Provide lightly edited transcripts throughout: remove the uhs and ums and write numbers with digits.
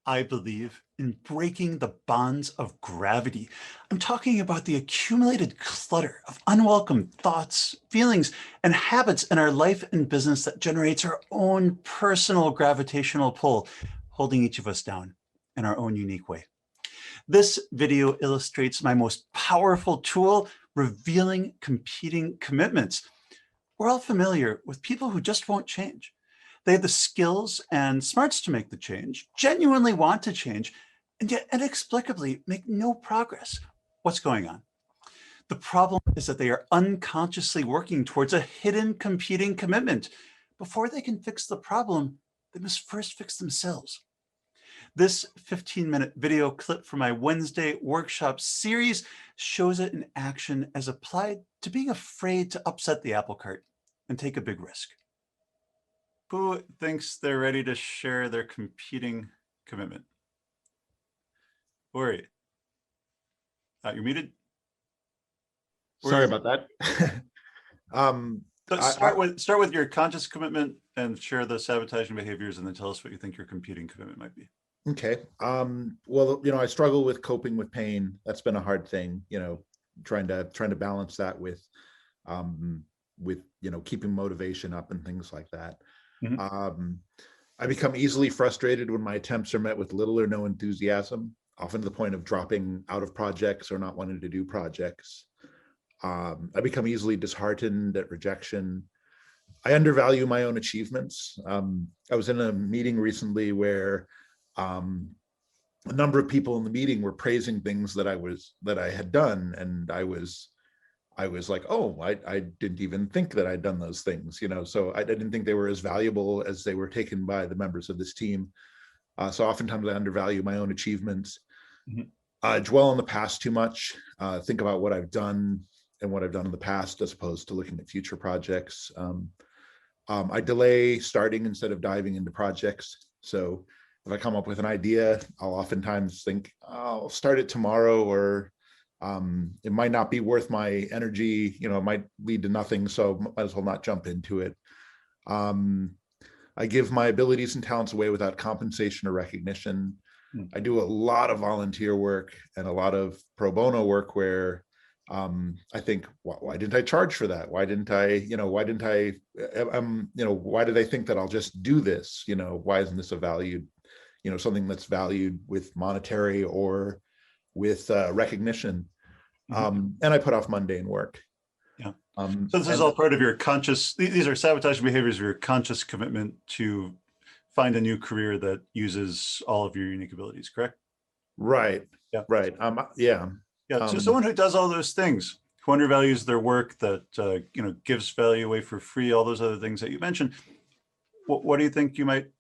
I believe in breaking the bonds of gravity. I'm talking about the accumulated clutter of unwelcome thoughts, feelings, and habits in our life and business that generates our own personal gravitational pull, holding each of us down in our own unique way. This video illustrates my most powerful tool, revealing competing commitments. We're all familiar with people who just won't change. They have the skills and smarts to make the change, genuinely want to change, and yet inexplicably make no progress. What's going on? The problem is that they are unconsciously working towards a hidden competing commitment. Before they can fix the problem, they must first fix themselves. This 15-minute video clip from my Wednesday workshop series shows it in action as applied to being afraid to upset the apple cart and take a big risk. Who thinks they're ready to share their competing commitment? Ori, you're muted. Sorry about that. Start with your conscious commitment and share the sabotaging behaviors, and then tell us what you think your competing commitment might be. Okay. Well, I struggle with coping with pain. That's been a hard thing, trying to balance that with keeping motivation up and things like that. Mm-hmm. I become easily frustrated when my attempts are met with little or no enthusiasm, often to the point of dropping out of projects or not wanting to do projects. I become easily disheartened at rejection. I undervalue my own achievements. I was in a meeting recently where a number of people in the meeting were praising things that I had done, and I was like, oh, I didn't even think that I'd done those things, so I didn't think they were as valuable as they were taken by the members of this team. So oftentimes I undervalue my own achievements. Mm-hmm. Dwell on the past too much, think about what I've done and what I've done in the past as opposed to looking at future projects. I delay starting instead of diving into projects. So if I come up with an idea, I'll oftentimes think, I'll start it tomorrow, or it might not be worth my energy, it might lead to nothing, so might as well not jump into it. I give my abilities and talents away without compensation or recognition. I do a lot of volunteer work and a lot of pro bono work where I think, why didn't I charge for that? Why didn't I, why did I think that I'll just do this? Why isn't this a valued, something that's valued with monetary or with recognition? And I put off mundane work. Yeah. So this is all part of your conscious, these are sabotaging behaviors of your conscious commitment to find a new career that uses all of your unique abilities, correct? Right. Yeah. Right. Yeah. Yeah. So someone who does all those things, who undervalues their work, that gives value away for free, all those other things that you mentioned. What do you think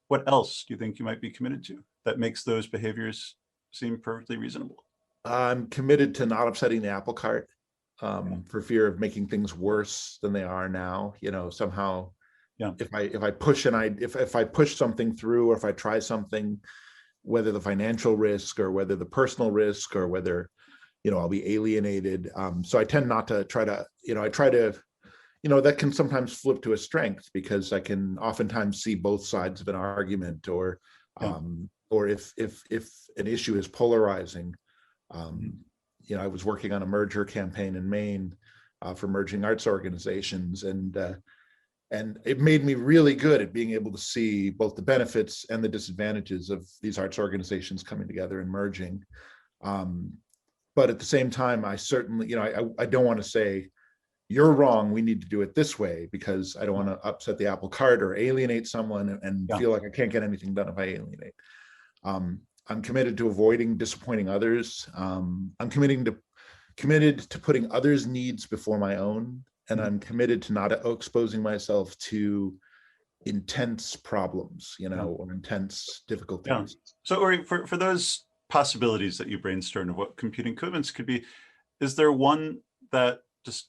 what else do you think you might be committed to that makes those behaviors seem perfectly reasonable? I'm committed to not upsetting the apple cart, for fear of making things worse than they are now. Somehow, if I push something through, or if I try something, whether the financial risk or whether the personal risk or whether I'll be alienated. So I tend not to try to, that can sometimes flip to a strength, because I can oftentimes see both sides of an argument, or if an issue is polarizing. I was working on a merger campaign in Maine for merging arts organizations, and it made me really good at being able to see both the benefits and the disadvantages of these arts organizations coming together and merging. But at the same time, I certainly, I don't want to say, you're wrong, we need to do it this way, because I don't want to upset the apple cart or alienate someone and feel like I can't get anything done if I alienate. I'm committed to avoiding disappointing others. I'm committed to putting others' needs before my own, and I'm committed to not exposing myself to intense problems, or intense difficulties. Yeah. So, Ori, for those possibilities that you brainstormed of what competing commitments could be, is there one that just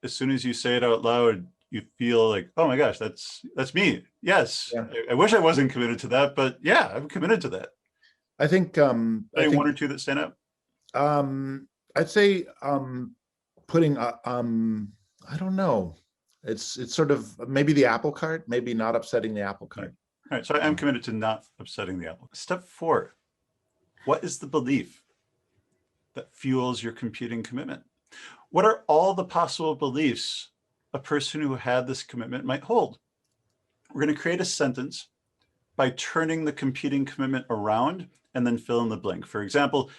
as soon as you say it out loud, you feel like, oh my gosh, that's me. Yes, I wish I wasn't committed to that, but yeah, I'm committed to that. I think one or two that stand out. I'd say putting I don't know. It's sort of maybe the apple cart, maybe not upsetting the apple cart. All right, so I'm committed to not upsetting the apple. Step 4, What is the belief that fuels your competing commitment? What are all the possible beliefs a person who had this commitment might hold? We're going to create a sentence by turning the competing commitment around and then fill in the blank. For example,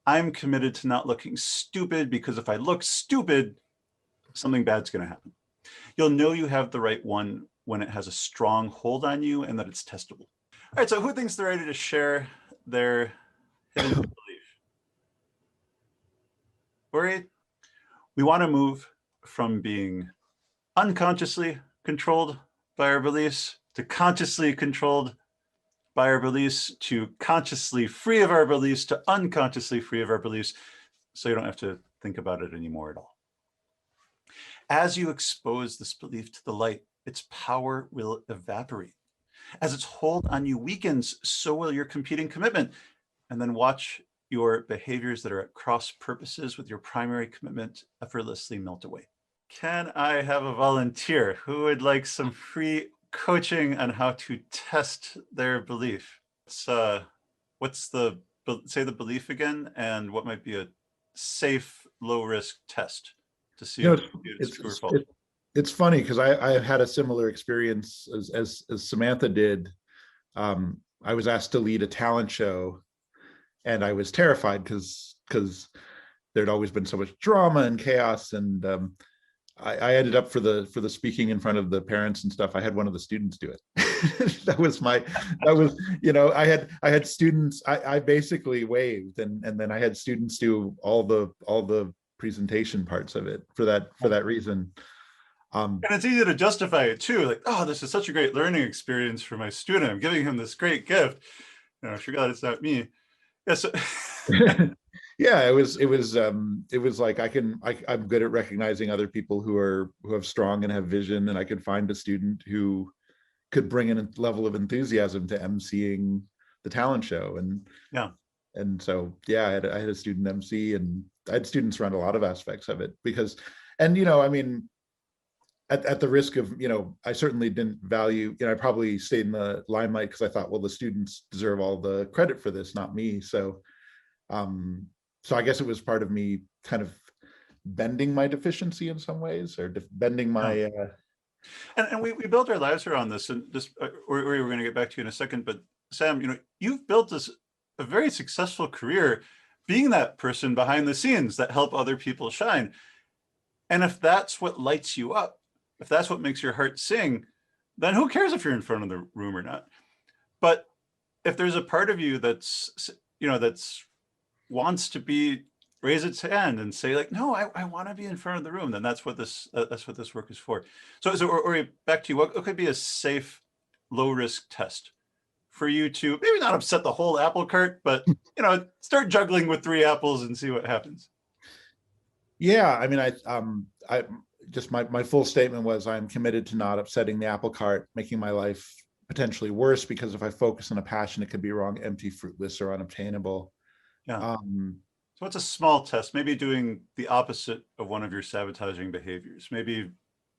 I'm committed to not looking stupid because if I look stupid, something bad's going to happen. You'll know you have the right one when it has a strong hold on you and that it's testable. All right, so who thinks they're ready to share their hidden belief? Ori, we want to move from being unconsciously controlled by our beliefs to consciously controlled by our beliefs to consciously free of our beliefs to unconsciously free of our beliefs, so you don't have to think about it anymore at all. As you expose this belief to the light, its power will evaporate. As its hold on you weakens, so will your competing commitment. And then watch your behaviors that are at cross purposes with your primary commitment effortlessly melt away. Can I have a volunteer who would like some free coaching on how to test their belief? What's the, say the belief again, and what might be a safe, low risk test to see if it's true or false? It's funny because I had a similar experience as Samantha did. I was asked to lead a talent show, and I was terrified because there'd always been so much drama and chaos, and I ended up for the speaking in front of the parents and stuff. I had one of the students do it. that was I had students. I basically waved, and then I had students do all the presentation parts of it for that reason. And it's easy to justify it too, like, oh, this is such a great learning experience for my student. I'm giving him this great gift. I forgot it's not me. Yes. Yeah, it was like I'm good at recognizing other people who have strong and have vision, and I could find a student who could bring in a level of enthusiasm to emceeing the talent show. And so yeah, I had a student MC, and I had students around a lot of aspects of it because, and I mean, at the risk of, I certainly didn't value, I probably stayed in the limelight because I thought, well, the students deserve all the credit for this, not me. So I guess it was part of me kind of bending my deficiency in some ways, or bending my. And we built our lives around this, and just we're going to get back to you in a second. But Sam, you've built a very successful career being that person behind the scenes that help other people shine. And if that's what lights you up, if that's what makes your heart sing, then who cares if you're in front of the room or not? But if there's a part of you that's wants to raise its hand and say like, no, I want to be in front of the room, then that's what this work is for. So or back to you, what could be a safe, low risk test for you to maybe not upset the whole apple cart, but start juggling with 3 apples and see what happens? Yeah, I mean, I just my full statement was, I'm committed to not upsetting the apple cart, making my life potentially worse, because if I focus on a passion, it could be wrong, empty, fruitless, or unobtainable. Yeah. So it's a small test, maybe doing the opposite of one of your sabotaging behaviors, maybe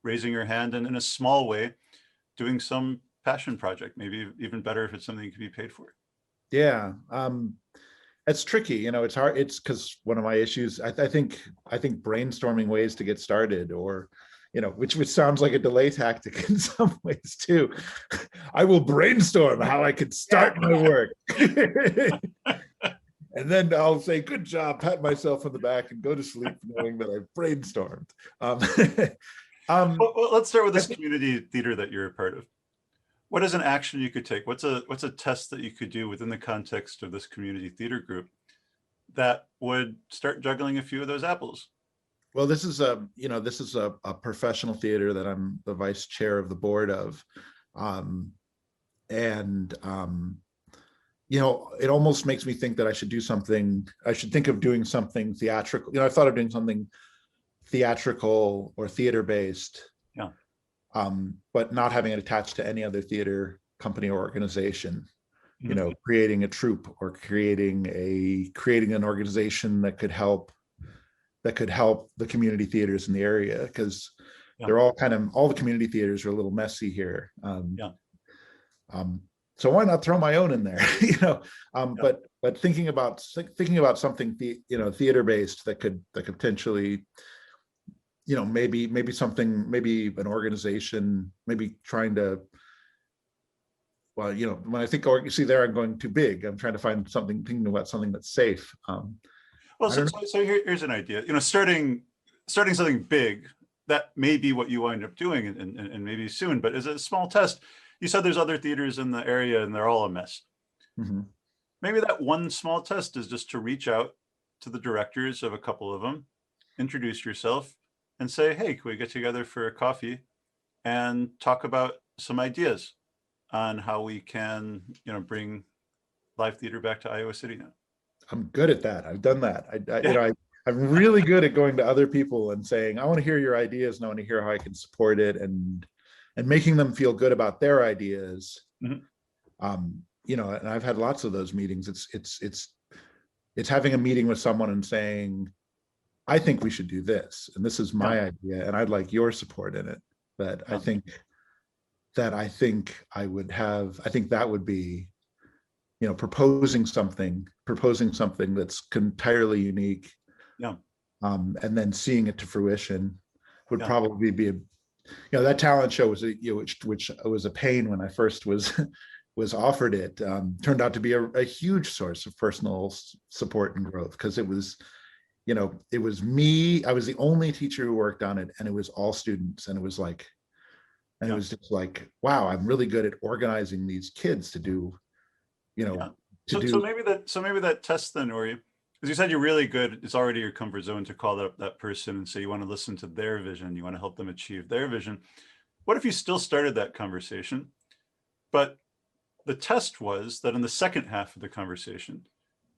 raising your hand and in a small way, doing some passion project, maybe even better if it's something you can be paid for. Yeah. It's tricky, it's hard. It's because one of my issues, I think brainstorming ways to get started, or which sounds like a delay tactic in some ways too. I will brainstorm how I could start my work. And then I'll say, good job, pat myself on the back, and go to sleep knowing that I've brainstormed. Well, let's start with this community theater that you're a part of. What is an action you could take? What's a test that you could do within the context of this community theater group that would start juggling a few of those apples? Well, this is a professional theater that I'm the vice chair of the board of. It almost makes me think that I should think of doing something theatrical. I thought of doing something theatrical or theater based. Yeah. But not having it attached to any other theater company or organization. Mm-hmm. Creating a troupe or creating an organization that could help the community theaters in the area, because they're all the community theaters are a little messy here. So why not throw my own in there? But thinking about something theater based that could potentially, maybe something, maybe an organization, maybe trying to, well, when I think, you see there, I'm going too big. I'm trying to find something, thinking about something that's safe. Well, so here's an idea. Starting something big, that may be what you wind up doing, and maybe soon. But as a small test, you said there's other theaters in the area, and they're all a mess. Mm-hmm. Maybe that one small test is just to reach out to the directors of a couple of them, introduce yourself, and say, "Hey, can we get together for a coffee and talk about some ideas on how we can, bring live theater back to Iowa City now?" I'm good at that. I've done that. I'm really good at going to other people and saying, I want to hear your ideas and I want to hear how I can support it, and making them feel good about their ideas. Mm-hmm. And I've had lots of those meetings. It's having a meeting with someone and saying, I think we should do this, and this is my idea, and I'd like your support in it. But I think I would have, I think that would be, proposing something that's entirely unique. Yeah. And then seeing it to fruition would probably be that talent show was which was a pain when I first was offered it. Turned out to be a huge source of personal support and growth, because it was me. I was the only teacher who worked on it, and it was all students, and it was like, it was just like, wow, I'm really good at organizing these kids to do, So maybe that test then, or as you said, you're really good. It's already your comfort zone to call that person and say you want to listen to their vision. You want to help them achieve their vision. What if you still started that conversation, but the test was that in the second half of the conversation,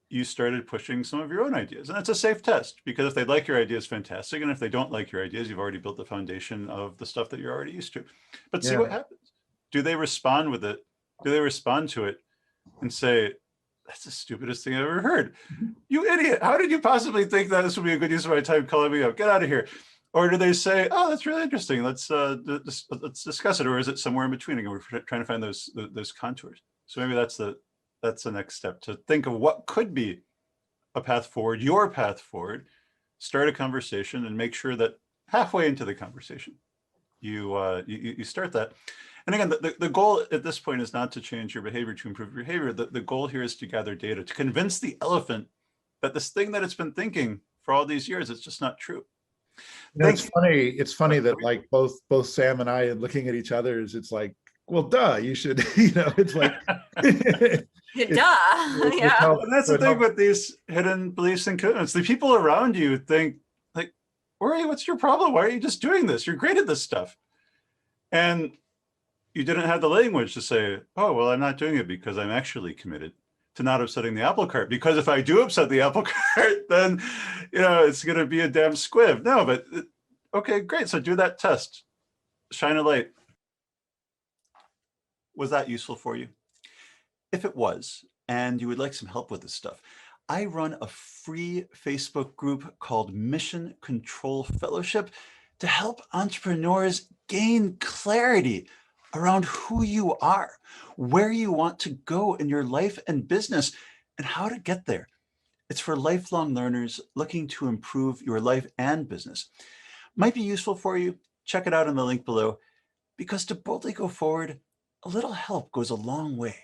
you started pushing some of your own ideas? And that's a safe test, because if they like your ideas, fantastic. And if they don't like your ideas, you've already built the foundation of the stuff that you're already used to. But see what happens. Do they respond with it? Do they respond to it and say, "That's the stupidest thing I've ever heard. You idiot. How did you possibly think that this would be a good use of my time calling me up? Get out of here." Or do they say, "Oh, that's really interesting. Let's discuss it." Or is it somewhere in between? Again, we're trying to find those contours. So maybe that's the next step, to think of what could be a path forward, your path forward. Start a conversation and make sure that halfway into the conversation, you start that. And again, the goal at this point is not to change your behavior, to improve your behavior. The goal here is to gather data, to convince the elephant that this thing that it's been thinking for all these years, it's just not true. It's funny that like both Sam and I, looking at each other, it's like, well, duh, you should, it's like, duh. Yeah. And that's the thing with these hidden beliefs and commitments. The people around you think like, "Ori, what's your problem? Why are you just doing this? You're great at this stuff." And you didn't have the language to say, "Oh, well, I'm not doing it because I'm actually committed to not upsetting the apple cart. Because if I do upset the apple cart, then, it's going to be a damn squib." No, but okay, great. So do that test. Shine a light. Was that useful for you? If it was, and you would like some help with this stuff, I run a free Facebook group called Mission Control Fellowship to help entrepreneurs gain clarity around who you are, where you want to go in your life and business, and how to get there. It's for lifelong learners looking to improve your life and business. Might be useful for you. Check it out in the link below, because to boldly go forward, a little help goes a long way.